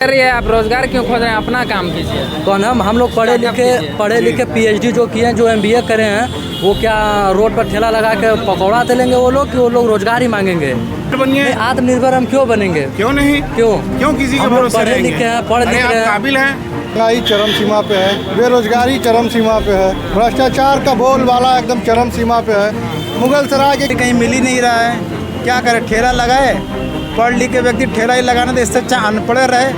कर रही है, आप रोजगार क्यों खोज रहे हैं? अपना काम कीजिए। कौन हम लोग पढ़े लिखे PhD जो किए हैं, जो MBA करे हैं, वो क्या रोड पर ठेला लगा के पकौड़ा तलेंगे वो लोग कि वो लोग रोजगार ही मांगेंगे? बनिए, आत्मनिर्भर हम क्यों बनेंगे? क्यों नहीं? क्यों किसी के भरोसे पढ़े लिखे हैं, पढ़ लिख रहे हैं, काबिल हैं। महंगाई चरम सीमा पे है, बेरोजगारी चरम सीमा पे है, भ्रष्टाचार का बोलबाला एकदम चरम सीमा पे है। मुगलसराय के कहीं मिल ही नहीं रहा है, क्या करे? ठेला लगाए, पढ़ लिख के व्यक्ति ठेला ही लगाना, तो इससे अच्छा अनपढ़ रहे,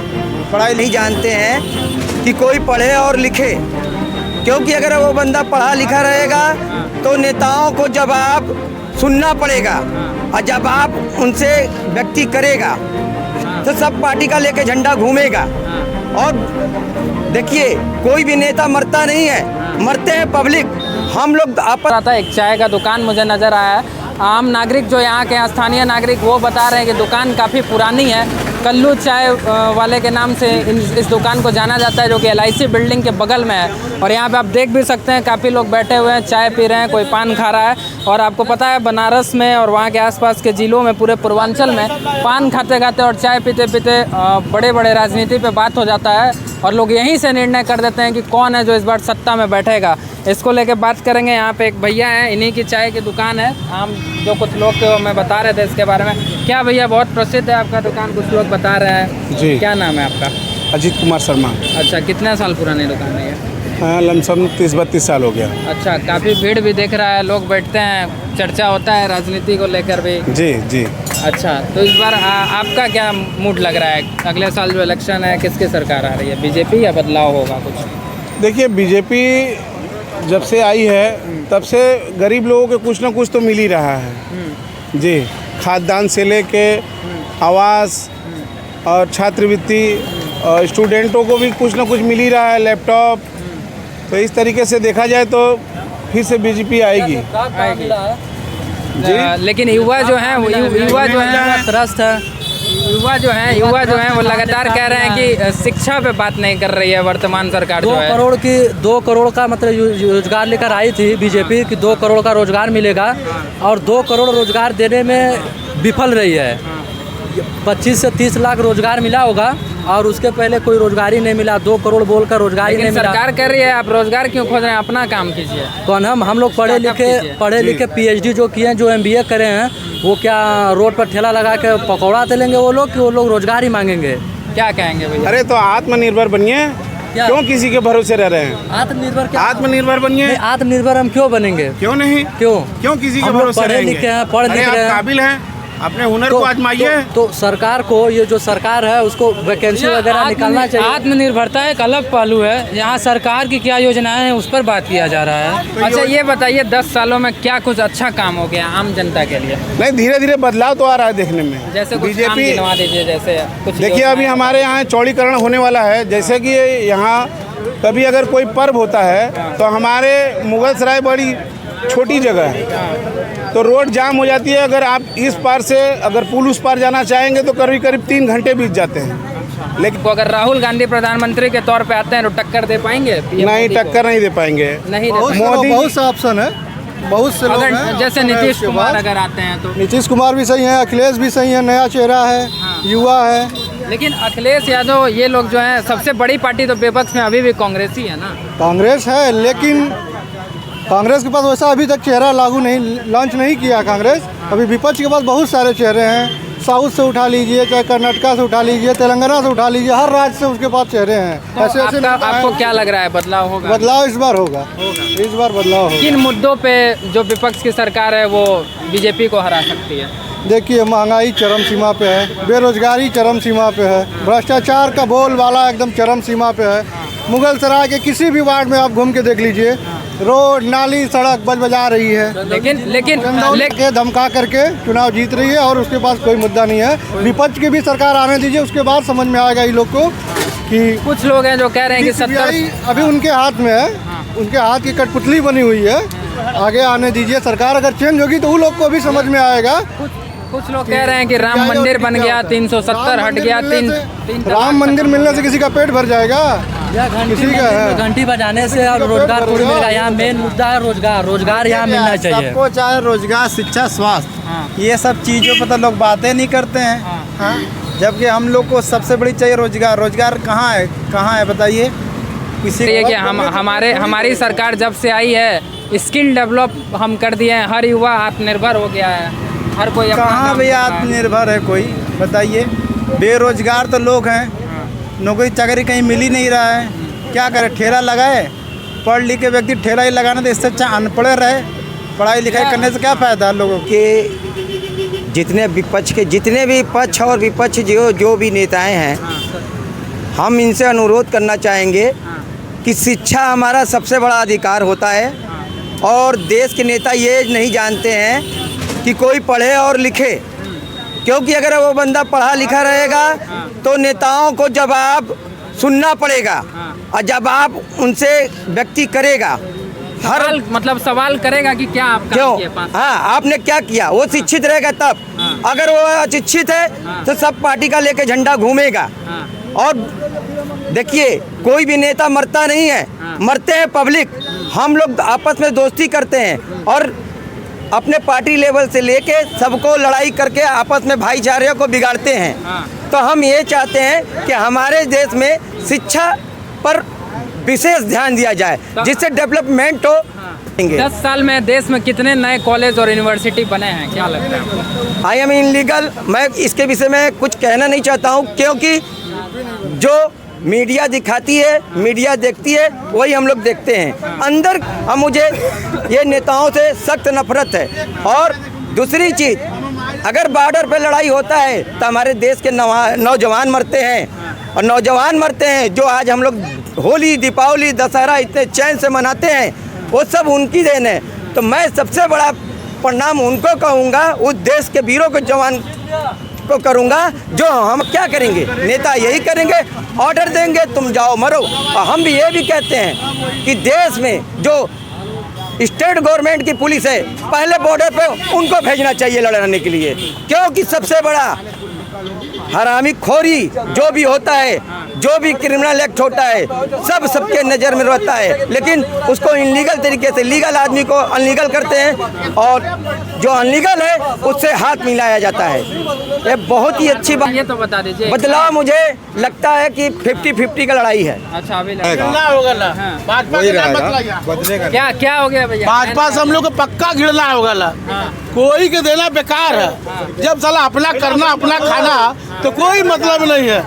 पढ़ाई नहीं जानते हैं कि कोई पढ़े और लिखे। क्योंकि अगर वो बंदा पढ़ा लिखा रहेगा तो नेताओं को जवाब सुनना पड़ेगा, और जवाब उनसे व्यक्ति करेगा तो सब पार्टी का लेके झंडा घूमेगा। और देखिए, कोई भी नेता मरता नहीं है, मरते हैं पब्लिक। हम लोग आता एक चाय का दुकान मुझे नज़र आया है। आम नागरिक जो यहाँ के स्थानीय नागरिक वो बता रहे हैं कि दुकान काफ़ी पुरानी है। कल्लू चाय वाले के नाम से इस दुकान को जाना जाता है, जो कि LIC बिल्डिंग के बगल में है। और यहाँ पे आप देख भी सकते हैं, काफ़ी लोग बैठे हुए हैं, चाय पी रहे हैं, कोई पान खा रहा है। और आपको पता है, बनारस में और वहाँ के आसपास के ज़िलों में, पूरे पूर्वांचल में पान खाते खाते और चाय पीते पीते बड़े बड़े राजनीति पे बात हो जाता है, और लोग यहीं से निर्णय कर देते हैं कि कौन है जो इस बार सत्ता में बैठेगा। इसको लेके बात करेंगे। यहाँ पे एक भैया हैं, इन्हीं की चाय की दुकान है। हम जो कुछ लोग थे मैं बता रहे थे इसके बारे में। क्या भैया, बहुत प्रसिद्ध है आपका दुकान, कुछ लोग बता रहे हैं जी। क्या नाम है आपका? अजीत कुमार शर्मा। अच्छा, कितने साल पुरानी दुकान है ये? हाँ, लमसम 30-32 साल हो गया। अच्छा, काफ़ी भीड़ भी दिख रहा है, लोग बैठते हैं, चर्चा होता है राजनीति को लेकर भी। जी जी। अच्छा, तो इस बार आपका क्या मूड लग रहा है? अगले साल जो इलेक्शन है, किसकी सरकार आ रही है? BJP या बदलाव होगा कुछ? देखिए, BJP जब से आई है तब से गरीब लोगों को कुछ ना कुछ तो मिल ही रहा है जी। खाद्यान्न से लेके आवास और छात्रवृत्ति, और स्टूडेंटों को भी कुछ ना कुछ मिल ही रहा है, लैपटॉप। तो इस तरीके से देखा जाए तो फिर से BJP आएगी जी। लेकिन युवा जो हैं त्रस्त है। युवा जो हैं वो लगातार कह रहे हैं कि शिक्षा पे बात नहीं कर रही है वर्तमान सरकार। 2 करोड़ का मतलब रोजगार लेकर आई थी BJP कि 2 करोड़ का रोजगार मिलेगा, और 2 करोड़ रोजगार देने में विफल रही है। 25 से 30 लाख रोजगार मिला होगा, और उसके पहले कोई रोजगार ही नहीं मिला। 2 करोड़ बोलकर रोजगार ही नहीं मिला। सरकार कह रही है, आप रोजगार क्यों खोज रहे हैं? अपना काम कीजिए। कौन हम लोग पढ़े लिखे PhD जो किए हैं, जो MBA करे हैं, वो क्या रोड पर ठेला लगा के पकौड़ा तलेंगे वो लोग कि वो लोग रोजगार ही मांगेंगे? क्या कहेंगे भैया? अरे तो आत्मनिर्भर बनिए, क्यों किसी के भरोसे रह रहे हैं? आत्मनिर्भर बनिए। आत्मनिर्भर हम क्यों बनेंगे? क्यों नहीं? क्यों किसी के भरोसे पढ़े लिखे हैं, पढ़ लिख रहे हैं, काबिल हैं, अपने हुनर को आजमाइए। तो सरकार को, ये जो सरकार है उसको वैकेंसी वगैरह निकालना चाहिए। आत्मनिर्भरता एक अलग पहलू है, यहाँ सरकार की क्या योजनाएं हैं उस पर बात किया जा रहा है। अच्छा, ये बताइए, 10 सालों में क्या कुछ अच्छा काम हो गया आम जनता के लिए? नहीं, धीरे धीरे बदलाव तो आ रहा है देखने में। जैसे कुछ BJP नाम गिनवा दीजिए। जैसे कुछ देखिए, अभी हमारे यहाँ चौड़ीकरण होने वाला है। जैसे कि यहाँ कभी अगर कोई पर्व होता है तो हमारे मुगलसराय बड़ी छोटी जगह है, तो रोड जाम हो जाती है। अगर आप इस पार से अगर पुल उस पार जाना चाहेंगे तो करीब 3 घंटे बीत जाते हैं। लेकिन अगर राहुल गांधी प्रधानमंत्री के तौर पे आते हैं तो टक्कर दे पाएंगे? नहीं, टक्कर नहीं दे पाएंगे। नहीं, बहुत सा ऑप्शन है, बहुत से लोग हैं। जैसे नीतीश कुमार अगर आते हैं तो? नीतीश कुमार भी सही है, अखिलेश भी सही है, नया चेहरा है, युवा है। लेकिन अखिलेश यादव ये लोग जो हैं, सबसे बड़ी पार्टी तो विपक्ष में अभी भी कांग्रेस ही है ना? कांग्रेस है, लेकिन कांग्रेस के पास वैसा अभी तक चेहरा लॉन्च नहीं किया कांग्रेस। अभी विपक्ष के पास बहुत सारे चेहरे हैं। साउथ से उठा लीजिए, चाहे कर्नाटका से उठा लीजिए, तेलंगाना से उठा लीजिए, हर राज्य से उसके पास चेहरे हैं। तो ऐसे आपको क्या लग रहा है, बदलाव होगा? बदलाव इस बार होगा। इस बार बदलाव होगा। किन मुद्दों पे जो विपक्ष की सरकार है वो BJP को हरा सकती है? देखिए, महंगाई चरम सीमा पे है, बेरोजगारी चरम सीमा पे है, भ्रष्टाचार का बोलबाला एकदम चरम सीमा पे है। मुगलसराय के किसी भी वार्ड में आप घूम के देख लीजिए, रोड, नाली, सड़क बजा रही है। लेकिन के धमका करके चुनाव जीत रही है, और उसके पास कोई मुद्दा नहीं है। विपक्ष की भी सरकार आने दीजिए, उसके बाद समझ में आएगा इन लोग को कि कुछ लोग हैं जो कह रहे हैं कि 70 अभी उनके हाथ में है, उनके हाथ की कठपुतली बनी हुई है। आगे आने दीजिए, सरकार अगर चेंज होगी तो उन लोग को भी समझ में आएगा। कुछ लोग कह रहे हैं कि राम मंदिर बन गया, 370 हट गया, राम मंदिर मिलने से किसी का पेट भर जाएगा? घंटी बजाने से और रोजगार थोड़ी मिलेगा। यहाँ मेन मुद्दा है रोजगार यहाँ मिलना चाहिए सबको, चाहे रोजगार, शिक्षा, स्वास्थ्य, ये सब चीज़ों पर तो लोग बातें नहीं करते हैं। जबकि हम लोग को सबसे बड़ी चाहिए रोजगार। रोजगार कहाँ है बताइए किसी ये कि हमारी सरकार जब से आई है स्किल डेवलप हम कर दिए हैं, हर युवा आत्मनिर्भर हो गया है, हर कोई अपना कहाँ काम भैया करता है। आत्मनिर्भर है कोई बताइए। बेरोजगार तो लोग हैं, नौकरी चाकरी कहीं मिल ही नहीं रहा है। क्या करे, ठेला लगाए, पढ़ लिख के व्यक्ति ठेला ही लगाना, तो इससे अच्छा अनपढ़ रहे। पढ़ाई लिखाई करने से क्या फ़ायदा लोगों को। कि जितने भी पक्ष और विपक्ष जो भी नेताएं हैं, हम इनसे अनुरोध करना चाहेंगे कि शिक्षा हमारा सबसे बड़ा अधिकार होता है और देश के नेता ये नहीं जानते हैं कि कोई पढ़े और लिखे, क्योंकि अगर वो बंदा पढ़ा लिखा रहेगा तो नेताओं को जवाब सुनना पड़ेगा और जवाब उनसे व्यक्ति करेगा। सवाल करेगा कि क्या आप क्यों, किए 5 हाँ आपने क्या किया। वो शिक्षित रहेगा तब। अगर वो अशिक्षित है तो सब पार्टी का लेके झंडा घूमेगा। और देखिए कोई भी नेता मरता नहीं है, मरते हैं पब्लिक। हम लोग आपस में दोस्ती करते हैं और अपने पार्टी लेवल से लेके सबको लड़ाई करके आपस में भाईचारे को बिगाड़ते हैं। तो हम ये चाहते हैं कि हमारे देश में शिक्षा पर विशेष ध्यान दिया जाए जिससे डेवलपमेंट हो। 10 साल में देश में कितने नए कॉलेज और यूनिवर्सिटी बने हैं, क्या लगता है आपको? I am illegal. मैं इसके विषय में कुछ कहना नहीं चाहता हूँ, क्योंकि जो मीडिया दिखाती है, मीडिया देखती है, वही हम लोग देखते हैं। अंदर मुझे ये नेताओं से सख्त नफरत है। और दूसरी चीज़, अगर बॉर्डर पे लड़ाई होता है तो हमारे देश के नौजवान मरते हैं, और नौजवान मरते हैं जो आज हम लोग होली, दीपावली, दशहरा इतने चैन से मनाते हैं, वो सब उनकी देन है। तो मैं सबसे बड़ा प्रणाम उनको कहूँगा, उस देश के वीरों को, जवान को करूँगा। जो हम क्या करेंगे, नेता यही करेंगे, ऑर्डर देंगे तुम जाओ मरो। और हम भी ये भी कहते हैं कि देश में जो स्टेट गवर्नमेंट की पुलिस है, पहले बॉर्डर पे उनको भेजना चाहिए लड़ने के लिए, क्योंकि सबसे बड़ा हरामी खोरी जो भी होता है, जो भी क्रिमिनल एक्ट होता है, सबके नज़र में रहता है, लेकिन उसको इनलीगल तरीके से लीगल आदमी को अनलीगल करते हैं और जो अनलीगल है उससे हाथ मिलाया जाता है। ये बहुत ही अच्छी बात। ये तो बता दीजिए, बदलाव मुझे लगता है कि 50-50 का लड़ाई है। अच्छा अभी क्या हो गया भैया? भाजपा से हम लोग को पक्का गिरना होगा। कोई के देना बेकार है। जब साला अपना करना, अपना खाना, तो कोई मतलब नहीं है।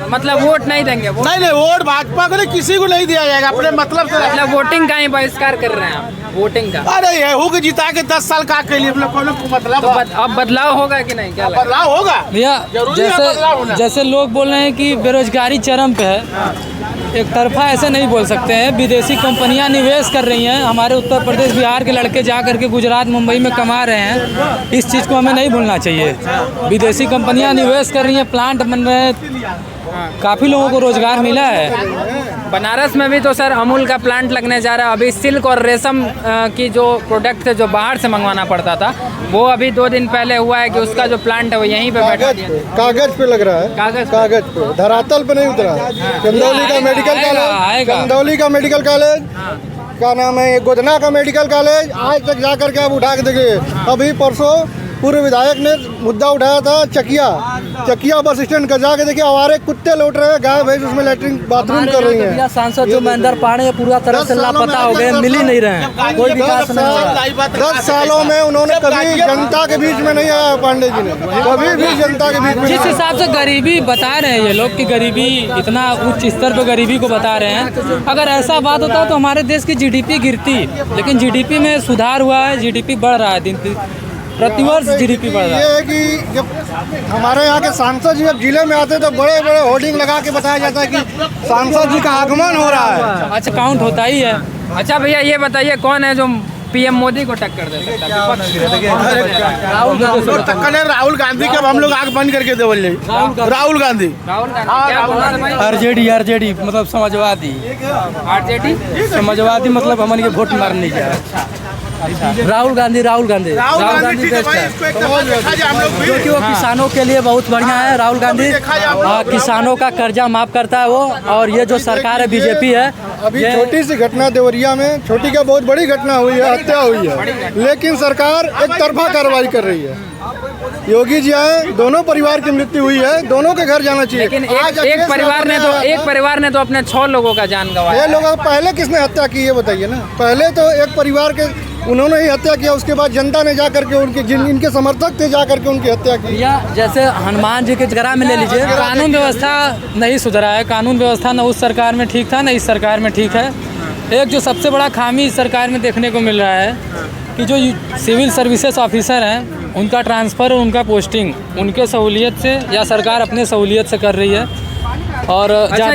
मतलब वोट नहीं देंगे? नहीं, वोट भाजपा को नहीं, किसी को नहीं दिया जाएगा। अपने मतलब से मतलब वोटिंग का ही बहिष्कार कर रहे हैं आप, वोटिंग का? अरे यहू के जिता के 10 साल का के लिए मतलब तो अब बदलाव होगा कि नहीं, क्या लगता है? बदलाव होगा भैया। जरूरी है बदलाव होना। जैसे लोग बोल रहे हैं कि बेरोजगारी चरम पे है, एक तरफा ऐसे नहीं बोल सकते हैं। विदेशी कंपनियां निवेश कर रही हैं, हमारे उत्तर प्रदेश बिहार के लड़के जा करके गुजरात मुंबई में कमा रहे हैं। इस चीज़ को हमें नहीं भूलना चाहिए। विदेशी कंपनियां निवेश कर रही हैं, प्लांट बन रहे हैं, काफ़ी लोगों को रोजगार मिला है। बनारस में भी तो सर अमूल का प्लांट लगने जा रहा है। अभी सिल्क और रेशम की जो प्रोडक्ट थे जो बाहर से मंगवाना पड़ता था, वो अभी 2 दिन पहले हुआ है कि उसका जो प्लांट है वो यहीं पे बैठा दिया। कागज पे लग रहा है, कागज पे, धरातल पे नहीं उतरा। चंदौली का मेडिकल कॉलेज, चंदौली का मेडिकल कॉलेज, क्या नाम है, गोधना का मेडिकल कॉलेज, आज तक जा करके आप उठा के देखिए। अभी परसों पूर्व विधायक ने मुद्दा उठाया था चकिया बस स्टैंड का, जाके देखिए आवारे कुत्ते लौट रहे हैं, गाय भैंस उसमें लैट्रिन बाथरूम कर रही हैं। सांसद जो महेंद्र पांडे पूरा तरह से लापता हो गए, मिल ही नहीं रहे हैं, कोई विकास नहीं हो रहा। 10 सालों में उन्होंने कभी जनता के बीच में नहीं आया पांडे जी ने, कभी भी जनता के बीच में। जिस हिसाब से गरीबी बता रहे हैं ये लोग कि गरीबी इतना उच्च स्तर पर गरीबी को बता रहे हैं, अगर ऐसा बात होता तो हमारे देश की जीडीपी गिरती, लेकिन जीडीपी में सुधार हुआ है, जीडीपी बढ़ रहा है, दिन प्रतिवर्ष जीडीपी बढ़ रहा है। ये है कि जब हमारे यहाँ के सांसद जी जब जिले में आते हैं तो बड़े बड़े होर्डिंग लगा के बताया जाता है कि सांसद जी का आगमन हो रहा है। अच्छा, काउंट होता ही है। अच्छा भैया ये बताइए, कौन है जो पीएम मोदी को टक्कर दे सकता है? राहुल गांधी का हम लोग आग बंद करके दे बोले। राहुल गांधी क्या बोल रहे भाई? आरजेडी मतलब समाजवादी, आरजेडी समाजवादी मतलब हमारे वोट मारने जाए। राहुल गांधी बेस्ट है, क्योंकि वो किसानों के लिए बहुत बढ़िया है। राहुल गांधी किसानों का कर्जा माफ करता है वो। और ये जो सरकार है बीजेपी है, अभी छोटी सी घटना देवरिया में, छोटी क्या बहुत बड़ी घटना हुई है, हत्या हुई है, लेकिन सरकार एक तरफा कार्रवाई कर रही है। योगी जी आए, दोनों परिवार की मृत्यु हुई है, दोनों के घर जाना चाहिए। लेकिन आज एक अखिलेश परिवार ने तो अपने 6 लोगों का जान गंवाया। ये लोग पहले किसने हत्या की, ये बताइए ना। पहले तो एक परिवार के उन्होंने ही हत्या किया, उसके बाद जनता ने जा करके उनके इनके समर्थक थे जा करके उनकी हत्या की। या जैसे हनुमान जी के जगह में ले लीजिए, कानून व्यवस्था नहीं सुधरा है। कानून व्यवस्था न उस सरकार में ठीक था न इस सरकार में ठीक है। एक जो सबसे बड़ा खामी इस सरकार में देखने को मिल रहा है कि जो सिविल सर्विसेज ऑफिसर हैं उनका ट्रांसफ़र और उनका पोस्टिंग उनके सहूलियत से या सरकार अपने सहूलियत से कर रही है। और अच्छा,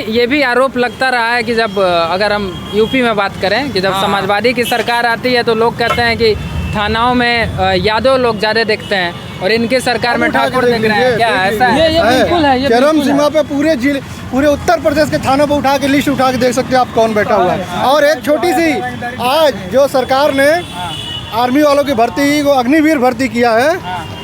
ये भी आरोप लगता रहा है कि जब अगर हम यूपी में बात करें कि जब समाजवादी की सरकार आती है तो लोग कहते हैं कि थानाओं में यादव लोग ज़्यादा दिखते हैं और इनके सरकार में ठाकुर दिख रहे हैं। क्या ऐसा है? ये बिल्कुल है, ये चरम सीमा पे पूरे उत्तर प्रदेश के थानों पर उठा के लिस्ट उठा के देख सकते हैं आप कौन बैठा हुआ है। और एक छोटी सी, आज जो सरकार ने आर्मी वालों की भर्ती को अग्निवीर भर्ती किया है,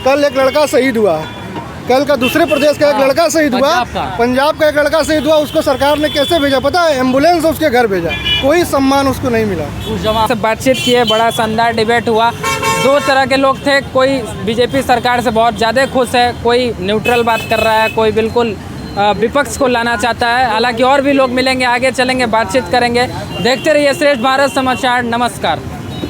कल एक लड़का शहीद हुआ है। कल का दूसरे प्रदेश का एक लड़का शहीद हुआ, पंजाब का एक लड़का शहीद हुआ। उसको सरकार ने कैसे भेजा पता है? एम्बुलेंस से उसके घर भेजा, कोई सम्मान उसको नहीं मिला। उस जमाने से बातचीत किए, बड़ा शानदार डिबेट हुआ। 2 तरह के लोग थे, कोई बीजेपी सरकार से बहुत ज़्यादा खुश है, कोई न्यूट्रल बात कर रहा है, कोई बिल्कुल विपक्ष को लाना चाहता है। हालांकि और भी लोग मिलेंगे, आगे चलेंगे, बातचीत करेंगे। देखते रहिए श्रेष्ठ भारत समाचार। नमस्कार।